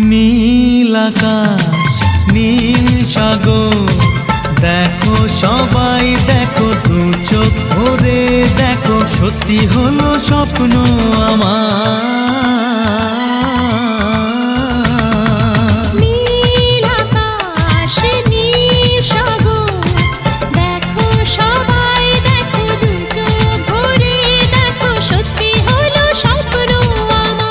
নীল আকাশ নীল সাগর দেখো সবাই দেখো দু চোখ ভরে দেখো সত্যি হলো স্বপ্ন আমার। নীল আকাশ নীল সাগর দেখো সবাই দেখো দু চোখ ভরে দেখো সত্যি হলো স্বপ্ন আমার।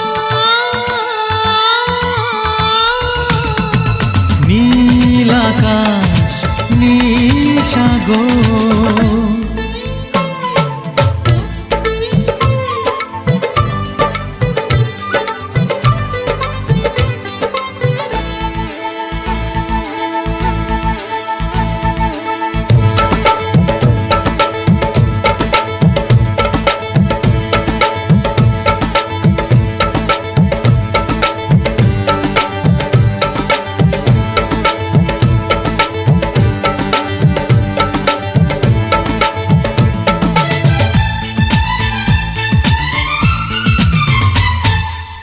নীল আকাশ নীল সাগর।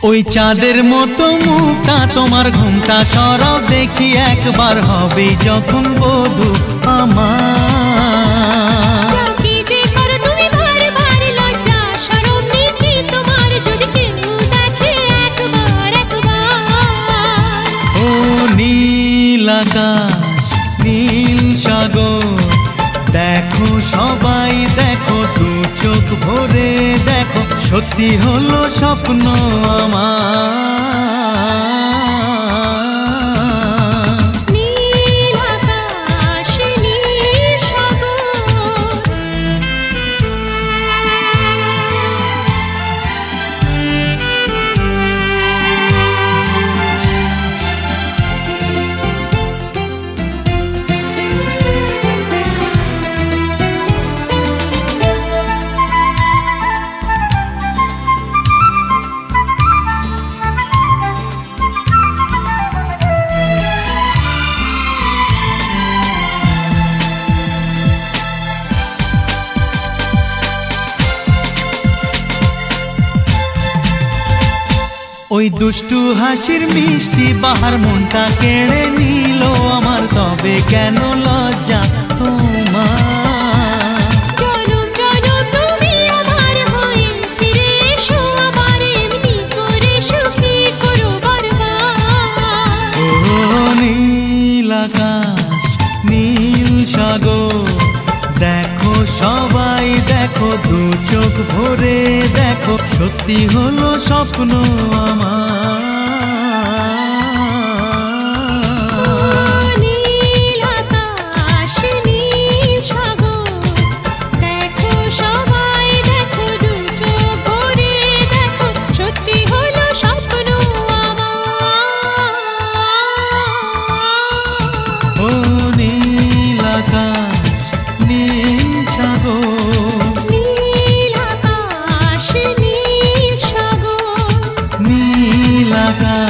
ওই চাঁদের মতো মুখটা তোমার ঘুমটা সরাও দেখি একবার হবে যখন বধূ আমার। কি যে করো তুমি বারবার লজ্জা শরম নেই তোমার যদি কেউ দেখে একবার একবার। ও নীল আকাশ নীল সাগর দেখো সবাই দেখো দু চোখ ভরে দেখো সত্যি হলো স্বপ্ন আমার। নীল আকাশ নীল সাগর। ওই দুষ্টু হাসির মিষ্টি বাহার মনটা কেড়ে নিল আমার তবে কেন লজ্জা তোমার। চলো চলো তুমি আমার হয়ে ফিরে এসো আবার এমনি করে সুখী করো বারবার। ও নীল আকাশ নীল সাগর দেখো সবাই দেখো দু চোখ ভরে দেখো সত্যি হলো স্বপ্ন আমার। নীল আকাশ নীল সাগর দেখো সবাই দেখো দু চোখ ভরে দেখো সত্যি হলো স্বপ্ন আমার। ও নীল আকাশ নীল সাগর নীল আকাশ নীল সাগর। নীল আকাশ